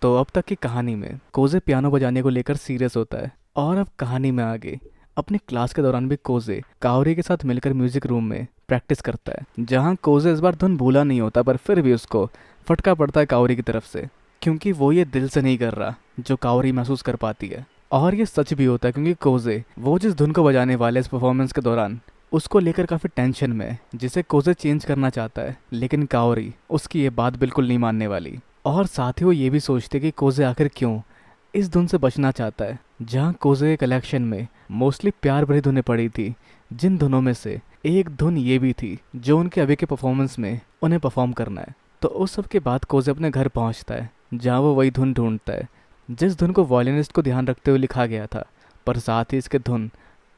तो अब तक की कहानी में कोजे पियानो बजाने को लेकर सीरियस होता है, और अब कहानी में आगे अपनी क्लास के दौरान भी कोजे काओरी के साथ मिलकर म्यूजिक रूम में प्रैक्टिस करता है, जहां कोजे इस बार धुन भूला नहीं होता, पर फिर भी उसको फटका पड़ता है काओरी की तरफ से, क्योंकि वो ये दिल से नहीं कर रहा जो काओरी महसूस कर पाती है। और ये सच भी होता है, क्योंकि कोजे वो जिस धुन को बजाने वाले इस परफॉर्मेंस के दौरान उसको लेकर काफ़ी टेंशन में है, जिसे कोजे चेंज करना चाहता है, लेकिन काओरी उसकी ये बात बिल्कुल नहीं मानने वाली। और साथ ही वो ये भी सोचते कि कोजे आखिर क्यों इस धुन से बचना चाहता है, जहाँ कोजे के कलेक्शन में मोस्टली प्यार भरी धुनें पड़ी थी, जिन धुनों में से एक धुन ये भी थी जो उनके अभी के परफॉर्मेंस में उन्हें परफॉर्म करना है। तो उस सब के बाद कोजे अपने घर पहुंचता है, जहाँ वो वही धुन ढूंढता है जिस धुन को वॉयलिनिस्ट को ध्यान रखते हुए लिखा गया था, पर साथ ही इसके धुन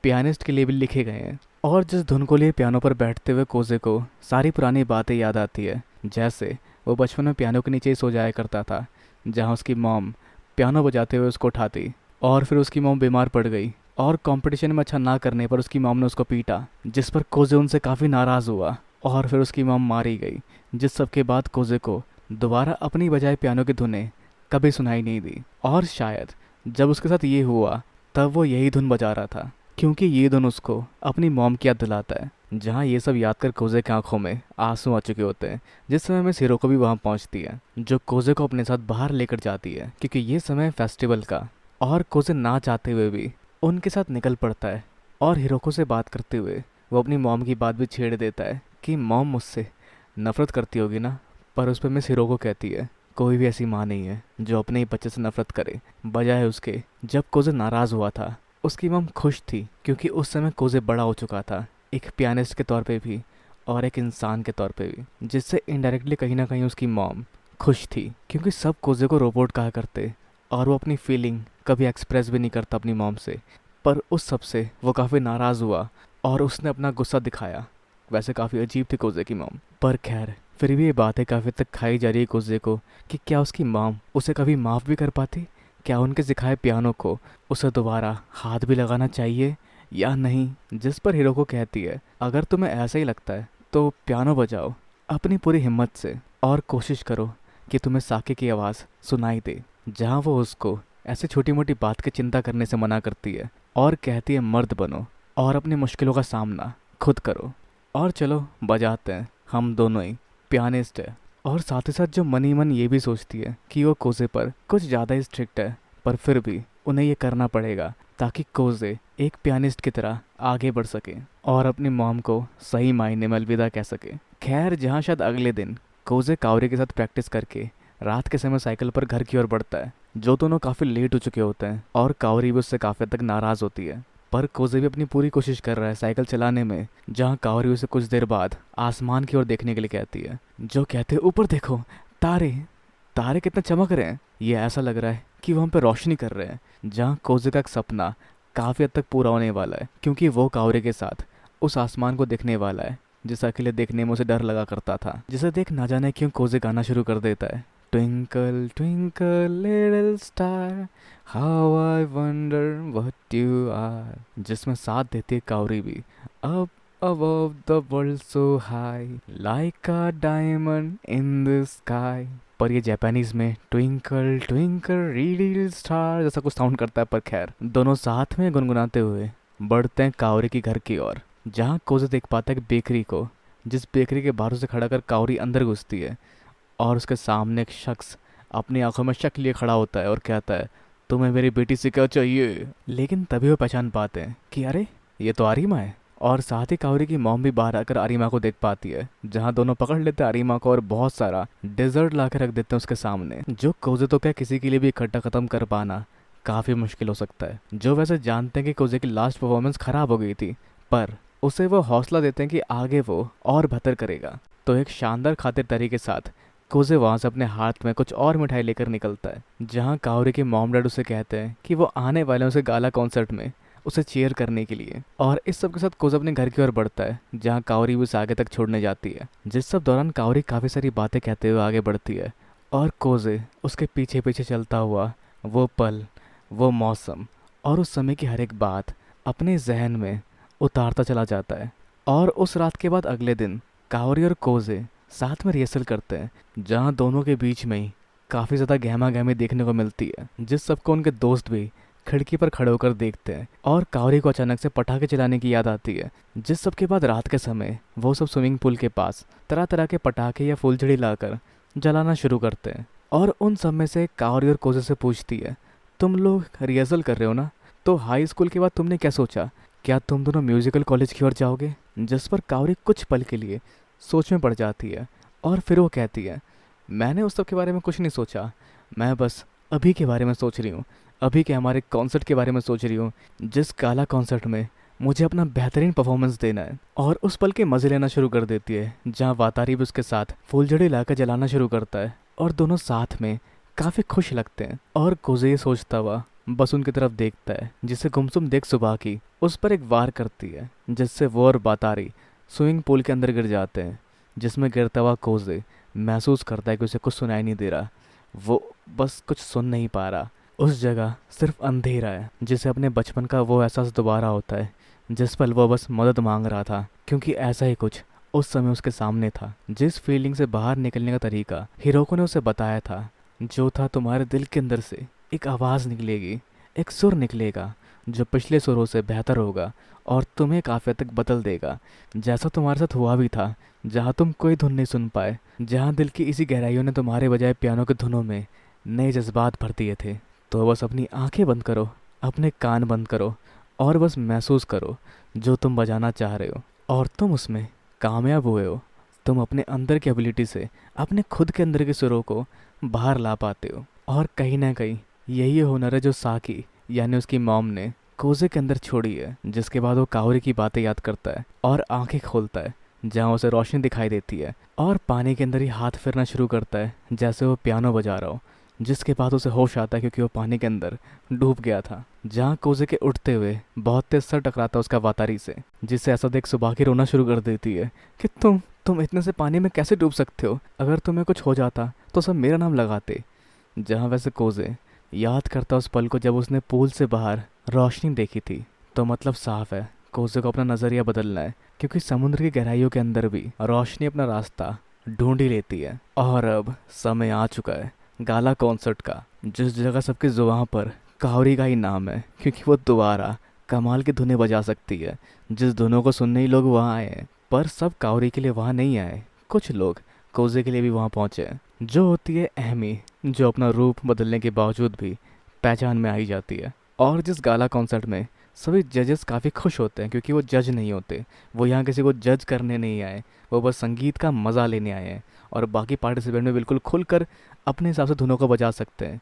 पियानिस्ट के लिए भी लिखे गए हैं। और जिस धुन को लिए पियानो पर बैठते हुए कोजे को सारी पुरानी बातें याद आती है, जैसे वो बचपन में पियानो के नीचे ही सो जाया करता था, जहाँ उसकी मॉम पियानो बजाते हुए उसको उठाती, और फिर उसकी मॉम बीमार पड़ गई और कंपटीशन में अच्छा ना करने पर उसकी मॉम ने उसको पीटा, जिस पर कोजे उनसे काफ़ी नाराज़ हुआ, और फिर उसकी मॉम मारी गई, जिस सब के बाद कोजे को दोबारा अपनी बजाय पियानो की धुनें कभी सुनाई नहीं दी। और शायद जब उसके साथ ये हुआ तब वो यही धुन बजा रहा था, क्योंकि ये धुन उसको अपनी मॉम की याद दिलाता है। जहाँ ये सब याद कर कोजे की आंखों में आंसू आ चुके होते हैं, जिस समय में सिरोको भी वहाँ पहुँचती है, जो कोजे को अपने साथ बाहर लेकर जाती है, क्योंकि ये समय फेस्टिवल का। और कोजे ना चाहते हुए भी उनके साथ निकल पड़ता है, और हिरोको से बात करते हुए वो अपनी मॉम की बात भी छेड़ देता है कि मॉम मुझसे नफरत करती होगी ना। पर उस पर मिस हिरोको कहती है कोई भी ऐसी माँ नहीं है जो अपने ही बच्चे से नफरत करे, बजाय उसके। जब कोजे नाराज़ हुआ था उसकी मॉम खुश थी, क्योंकि उस समय कोजे बड़ा हो चुका था, एक पियानिस्ट के तौर पे भी और एक इंसान के तौर पे भी, जिससे इनडायरेक्टली कहीं ना कहीं उसकी मॉम खुश थी, क्योंकि सब कोजे को रोबोट कहा करते और वो अपनी फीलिंग कभी एक्सप्रेस भी नहीं करता अपनी मॉम से। पर उस सब से वो काफ़ी नाराज़ हुआ और उसने अपना गुस्सा दिखाया। वैसे काफ़ी अजीब थी कोजे की मॉम, पर खैर फिर भी ये बातें काफ़ी तक खाई जा रही है कोजे को कि क्या उसकी मॉम उसे कभी माफ़ भी कर पाती, क्या उनके सिखाए पियानो को उसे दोबारा हाथ भी लगाना चाहिए या नहीं। जिस पर हिरोको कहती है अगर तुम्हें ऐसा ही लगता है तो पियानो बजाओ अपनी पूरी हिम्मत से, और कोशिश करो कि तुम्हें साके की आवाज़ सुनाई दे। जहाँ वो उसको ऐसे छोटी मोटी बात की चिंता करने से मना करती है और कहती है मर्द बनो और अपनी मुश्किलों का सामना खुद करो। और चलो बजाते हैं, हम दोनों ही पियानिस्ट है। और साथ ही साथ जो मन ही मन ये भी सोचती है कि वो कोजे पर कुछ ज़्यादा ही स्ट्रिक्ट है, पर फिर भी उन्हें ये करना पड़ेगा ताकि कोजे एक पियानिस्ट की तरह आगे बढ़ सके और अपनी मॉम को सही मायने में अलविदा कह सके। खैर जहाँ शायद अगले दिन कोजे कावरी के साथ प्रैक्टिस करके रात के समय साइकिल पर घर की ओर बढ़ता है, जो दोनों काफ़ी लेट हो चुके होते हैं, और कावरी भी उससे काफ़ी हद तक नाराज़ होती है। पर कोजे भी अपनी पूरी कोशिश कर रहा है साइकिल चलाने में, जहाँ कावरी उसे कुछ देर बाद आसमान की ओर देखने के लिए कहती है, जो कहते हैं ऊपर देखो तारे, तारे कितने चमक रहे हैं, ये ऐसा लग रहा है कि वो हम पे रोशनी कर रहे हैं। जहाँ कोजे का एक सपना काफ़ी हद तक पूरा होने वाला है, क्योंकि वो कावरी के साथ उस आसमान को देखने वाला है जिसे अकेले देखने में उसे डर लगा करता था, जिसे देख ना जाने क्यों कोजे गाना शुरू कर देता है, twinkle twinkle little star how I wonder what you are, जिसमें साथ देती है कावरी भी, अब above the world so high like a diamond in the sky। पर ये जापानीज में ट्विंकल ट्विंकल लिटिल स्टार जैसा कुछ साउंड करता है। पर खैर दोनों साथ में गुनगुनाते हुए बढ़ते हैं कावरी की घर की ओर, जहाँ कोजे देख पाता है एक बेकरी को, जिस बेकरी के बाहर से खड़ा कर कावरी अंदर घुसती है, और उसके सामने एक शख्स अपनी आंखों में शक लिए खड़ा होता है और कहता है तुम्हें मेरी बेटी से क्या चाहिए। लेकिन तभी वो पहचान पाते हैं कि अरे ये तो आरिमा है, और साथ ही कावरी की मॉम भी बाहर आकर आरिमा को देख पाती है, जहाँ दोनों पकड़ लेते हैं आरिमा को और बहुत सारा डेजर्ट ला के रख देते हैं उसके सामने, जो कोजे तो क्या किसी के लिए भी इकट्ठा ख़त्म कर पाना काफ़ी मुश्किल हो सकता है। जो वैसे जानते हैं कि कोजे की लास्ट परफॉर्मेंस ख़राब हो गई थी, पर उसे वो हौसला देते हैं कि आगे वो और बेहतर करेगा। तो एक शानदार खातिरदारी के साथ कोजे वहाँ से अपने हाथ में कुछ और मिठाई लेकर निकलता है, जहाँ कावरी के मॉम डैड उसे कहते हैं कि वो आने वाले उसे गाला कॉन्सर्ट में उसे चेयर करने के लिए। और इस सब के साथ कोजे अपने घर की ओर बढ़ता है, जहाँ कावरी भी उसे आगे तक छोड़ने जाती है, जिस सब दौरान कावरी काफ़ी सारी बातें कहते हुए आगे बढ़ती है, और कोजे उसके पीछे पीछे चलता हुआ वो पल, वो मौसम और उस समय की हर एक बात अपने जहन में उतारता चला जाता है। और उस रात के बाद अगले दिन कावरी और कोजे साथ में रिहर्सल करते हैं, जहाँ दोनों के बीच में ही काफ़ी ज़्यादा गहमा गहमी देखने को मिलती है, जिस सबको उनके दोस्त भी खिड़की पर खड़े होकर देखते हैं। और कावरी को अचानक से पटाखे चलाने की याद आती है, जिस सब के बाद रात के समय वो सब स्विमिंग पूल के पास तरह तरह के पटाखे या फुलझड़ी लाकर जलाना शुरू करते हैं। और उन सब में से कावरी और कोजे से पूछती है, तुम लोग रिहर्सल कर रहे हो ना? तो हाई स्कूल के बाद तुमने क्या सोचा? क्या तुम दोनों म्यूजिकल कॉलेज की ओर जाओगे? जिस पर कावरी कुछ पल के लिए सोच में पड़ जाती है और फिर वो कहती है, मैंने उस सब के बारे में कुछ नहीं सोचा, मैं बस अभी के बारे में सोच रही हूँ, अभी के हमारे कॉन्सर्ट के बारे में सोच रही हूँ, जिस गाला कॉन्सर्ट में मुझे अपना बेहतरीन परफॉर्मेंस देना है। और उस पल के मज़े लेना शुरू कर देती है, जहाँ वातारी भी उसके साथ फुलझड़ी लाकर जलाना शुरू करता है और दोनों साथ में काफ़ी खुश लगते हैं। और कोजे ये सोचता हुआ बस उनकी तरफ देखता है, जिसे गुमसुम देख सुबह की उस पर एक वार करती है, जिससे वो और वातारी स्विमिंग पूल के अंदर गिर जाते हैं, जिसमें गिरता हुआ कोजे महसूस करता है कि उसे कुछ सुनाई नहीं दे रहा, वो बस कुछ सुन नहीं पा रहा। उस जगह सिर्फ अंधेरा है, जिसे अपने बचपन का वो एहसास दोबारा होता है जिस पल वो बस मदद मांग रहा था, क्योंकि ऐसा ही कुछ उस समय उसके सामने था। जिस फीलिंग से बाहर निकलने का तरीका हिरोको ने उसे बताया था, जो था तुम्हारे दिल के अंदर से एक आवाज़ निकलेगी, एक सुर निकलेगा जो पिछले सुरों से बेहतर होगा और तुम्हें काफ़ी हद तक बदल देगा, जैसा तुम्हारे साथ हुआ भी था, जहाँ तुम कोई धुन नहीं सुन पाए, जहाँ दिल की इसी गहराइयों ने तुम्हारे बजाय पियानो की धुनों में नए जज्बात भर दिए थे। तो बस अपनी आंखें बंद करो, अपने कान बंद करो और बस महसूस करो जो तुम बजाना चाह रहे हो, और तुम उसमें कामयाब हुए हो। तुम अपने अंदर की एबिलिटी से अपने खुद के अंदर के सुरों को बाहर ला पाते हो। और कहीं ना कहीं यही हुनर है जो साकी यानी उसकी मॉम ने कोजे के अंदर छोड़ी है, जिसके बाद वो कावरी की बातें याद करता है और आंखें खोलता है, जहाँ उसे रोशनी दिखाई देती है और पानी के अंदर ही हाथ फेरना शुरू करता है जैसे वो पियानो बजा रहा हो, जिसके बाद उसे होश आता है क्योंकि वो पानी के अंदर डूब गया था। जहाँ कोजे के उठते हुए बहुत तेज सर टकराता है उसका वातारी से, जिससे ऐसा देख सुबह की रोना शुरू कर देती है कि तुम इतने से पानी में कैसे डूब सकते हो? अगर तुम्हें कुछ हो जाता तो सब मेरा नाम लगाते। जहाँ वैसे कोजे याद करता उस पल को जब उसने पूल से बाहर रोशनी देखी थी, तो मतलब साफ है कोजे को अपना नज़रिया बदलना है, क्योंकि समुद्र की गहराइयों के अंदर भी रोशनी अपना रास्ता ढूंढ ही लेती है। और अब समय आ चुका है गाला कॉन्सर्ट का, जिस जगह सबकी जुबान पर कावरी का ही नाम है, क्योंकि वो दोबारा कमाल की धुनें बजा सकती है, जिस धुनों को सुनने ही लोग वहाँ आए हैं। पर सब कावरी के लिए वहाँ नहीं आए, कुछ लोग कोजे के लिए भी वहाँ पहुँचे, जो होती है अहमी, जो अपना रूप बदलने के बावजूद भी पहचान में आई जाती है। और जिस गाला कॉन्सर्ट में सभी जजेस काफ़ी खुश होते हैं, क्योंकि वो जज नहीं होते, वो यहाँ किसी को जज करने नहीं आए, वो बस संगीत का मज़ा लेने आए हैं और बाकी पार्टिसिपेंट में बिल्कुल खुलकर अपने हिसाब से धुनों को बजा सकते हैं।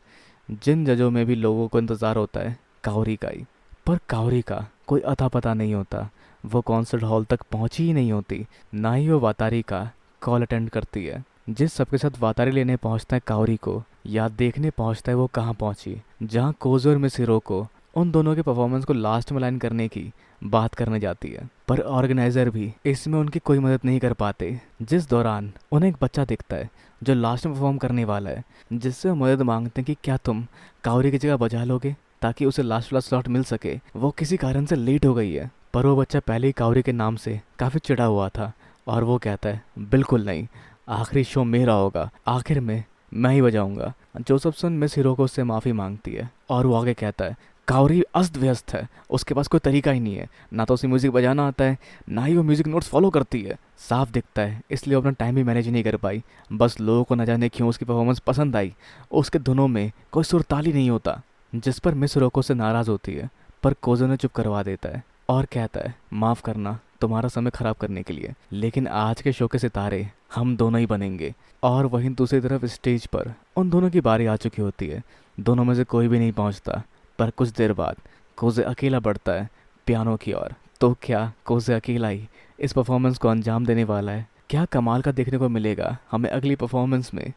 जिन जजों में भी लोगों को इंतज़ार होता है कावरी का ही, पर कावरी का कोई अता पता नहीं होता, वो कॉन्सर्ट हॉल तक पहुंची ही नहीं होती, ना ही वो वातारी का कॉल अटेंड करती है। जिस सबके साथ वातारी लेने पहुंचता है कावरी को या देखने पहुंचता है, वो कहाँ पहुंची, जहाँ कोजे और मिस हिरोको उन दोनों के परफॉर्मेंस को लास्ट में लाइन करने की बात करने जाती है। पर ऑर्गेनाइजर भी इसमें उनकी कोई मदद नहीं कर पाते, जिस दौरान उन्हें एक बच्चा दिखता है जो लास्ट में परफॉर्म करने वाला है, जिससे वो मदद मांगते हैं कि क्या तुम कावरी की जगह बजा लोगे ताकि उसे लास्ट वाला स्लॉट मिल सके। वो किसी कारण से लेट हो गई है, पर वो बच्चा पहले ही कावरी के नाम से काफ़ी चिढ़ा हुआ था और वो कहता है बिल्कुल नहीं, आखिरी शो मेरा होगा, आखिर में मैं ही बजाऊंगा। जो सब सुन मिस हिरोको उससे माफ़ी मांगती है और वो आगे कहता है कावरी अस्त व्यस्त है, उसके पास कोई तरीका ही नहीं है, ना तो उसे म्यूज़िक बजाना आता है, ना ही वो म्यूज़िक नोट्स फॉलो करती है। साफ दिखता है इसलिए वो अपना टाइम भी मैनेज नहीं कर पाई। बस लोगों को न जाने क्यों उसकी परफॉर्मेंस पसंद आई, उसके धुनों में कोई सुर ताल ही नहीं होता, जिस पर मिस हिरोको से नाराज़ होती है। पर कोजे ने चुप करवा देता है और कहता है माफ़ करना तुम्हारा समय ख़राब करने के लिए, लेकिन आज के शो के सितारे हम दोनों ही बनेंगे। और वहीं दूसरी तरफ स्टेज पर उन दोनों की बारी आ चुकी होती है, दोनों में से कोई भी नहीं पहुंचता। पर कुछ देर बाद कोजे अकेला बढ़ता है पियानो की ओर। तो क्या कोजे अकेला ही इस परफॉर्मेंस को अंजाम देने वाला है? क्या कमाल का देखने को मिलेगा हमें अगली परफॉर्मेंस में?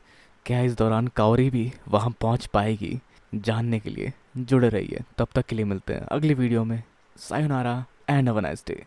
क्या इस दौरान कावरी भी वहां पहुंच पाएगी? जानने के लिए जुड़े रहिए। तब तक के लिए मिलते हैं अगली वीडियो में। Sayonara and have a nice day.